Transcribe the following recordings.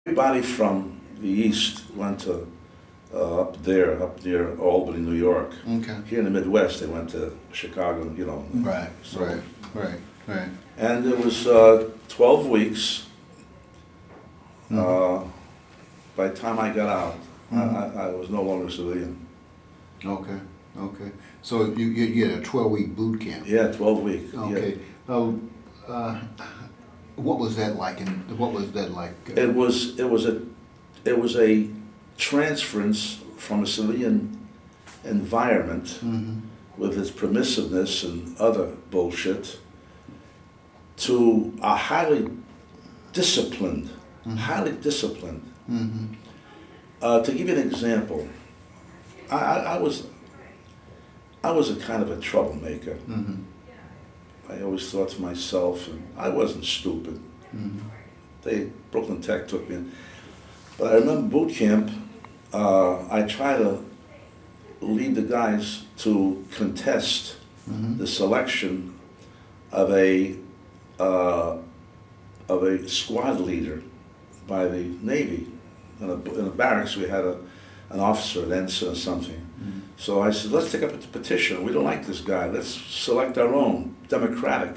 Everybody from the east went to up near Albany, New York. Okay. Here in the Midwest, they went to Chicago, you know. Right, So, right. And it was 12 weeks. By the time I got out, I was no longer a civilian. Okay. So you had a 12-week boot camp. Yeah, 12 weeks. Okay. Yeah. What was that like? And what was that like? It was a transference from a civilian environment with its permissiveness and other bullshit to a highly disciplined. To give you an example, I was a kind of a troublemaker. I always thought to myself, and I wasn't stupid. Brooklyn Tech took me in. But I remember boot camp, I tried to lead the guys to contest the selection of a squad leader by the Navy. In the barracks, we had an officer, an ensign or something. So I said, let's take up a petition. We don't like this guy. Let's select our own, democratic.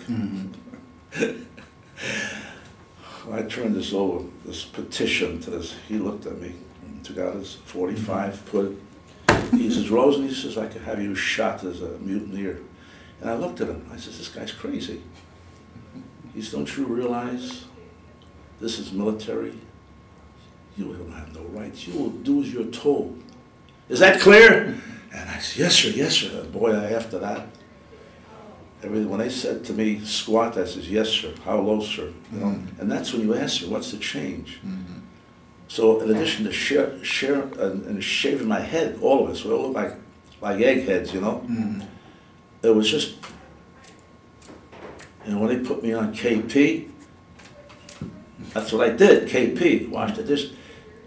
I turned this petition to this. He looked at me, took out his .45, put it. He says, Rosen, he says, I could have you shot as a mutineer. And I looked at him. I said, this guy's crazy. He said, don't you realize this is military? You don't have no rights. You will do as you're told. Is that clear? And I said, yes, sir. Boy, after that, when they said to me, squat, I says, yes, sir. How low, sir? You know? And that's when you ask me, what's the change? So in addition to shaving my head, all of us, we all look like eggheads, you know? It was just, when they put me on KP, that's what I did, KP, watched it. Just,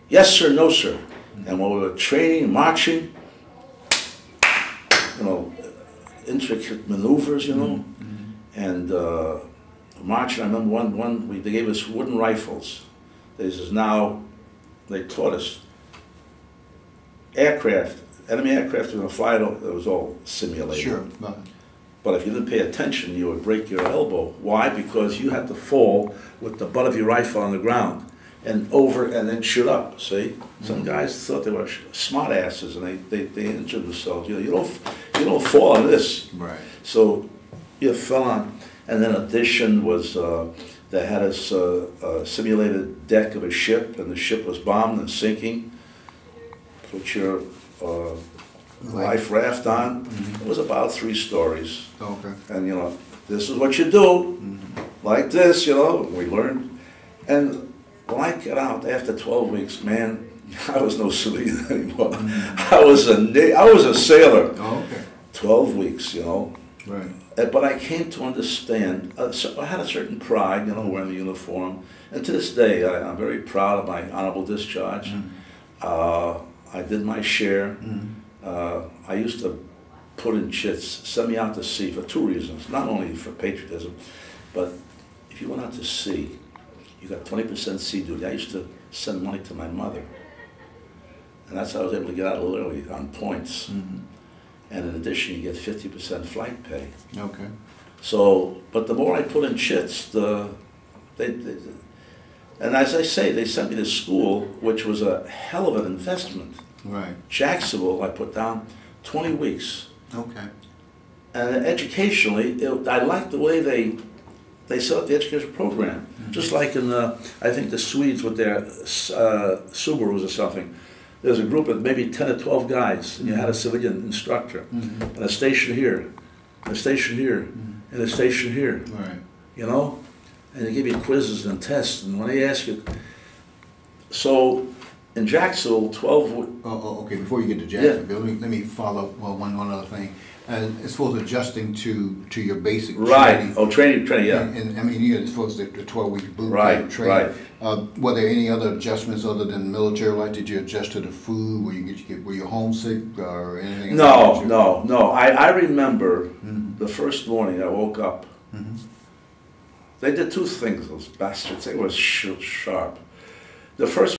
yes, sir, no, sir. And when we were training, marching, you know, intricate maneuvers, you know, and marching. I remember they gave us wooden rifles. They says they taught us enemy aircraft were going to fly. It was all simulated. Sure. But if you didn't pay attention, you would break your elbow. Why? Because you had to fall with the butt of your rifle on the ground and then shoot up. See, some guys thought they were smart asses and they injured themselves. You know, you don't fall on this. Right. So you fell on, and then addition was they had us a simulated deck of a ship, and the ship was bombed and sinking. Put your life raft on. It was about 3 stories. Okay. And you know, this is what you do, like this. You know, we learned. And when I got out after 12 weeks, man, I was no civilian anymore. I was a sailor. Oh, okay. 12 weeks, you know. Right. But I came to understand. So I had a certain pride, you know, wearing the uniform. And to this day, I'm very proud of my honorable discharge. I did my share. I used to put in chits, send me out to sea for 2 reasons. Not only for patriotism, but if you went out to sea, you got 20% sea duty. I used to send money to my mother. And that's how I was able to get out a little early on points. And in addition, you get 50% flight pay. Okay. So, but the more I put in chits, and as I say, they sent me to school, which was a hell of an investment. Right. Jacksonville, I put down 20 weeks. Okay. And educationally, I liked the way they set up the education program. Just like in I think the Swedes with their Subarus or something. There's a group of maybe 10 or 12 guys, and you had a civilian instructor, and a station here, and a station here, and a station here. Right. You know? And they give you quizzes and tests, and when they ask you, so in Jacksonville, 12... okay, before you get to Jacksonville, let me follow up one other thing. As far as adjusting to your basic training. Oh, training, yeah. And I mean, as far as the 12-week boot camp training. Were there any other adjustments other than military life? Did you adjust to the food? Were you homesick or anything? No. I remember the first morning I woke up. They did 2 things, those bastards. They were sharp. The first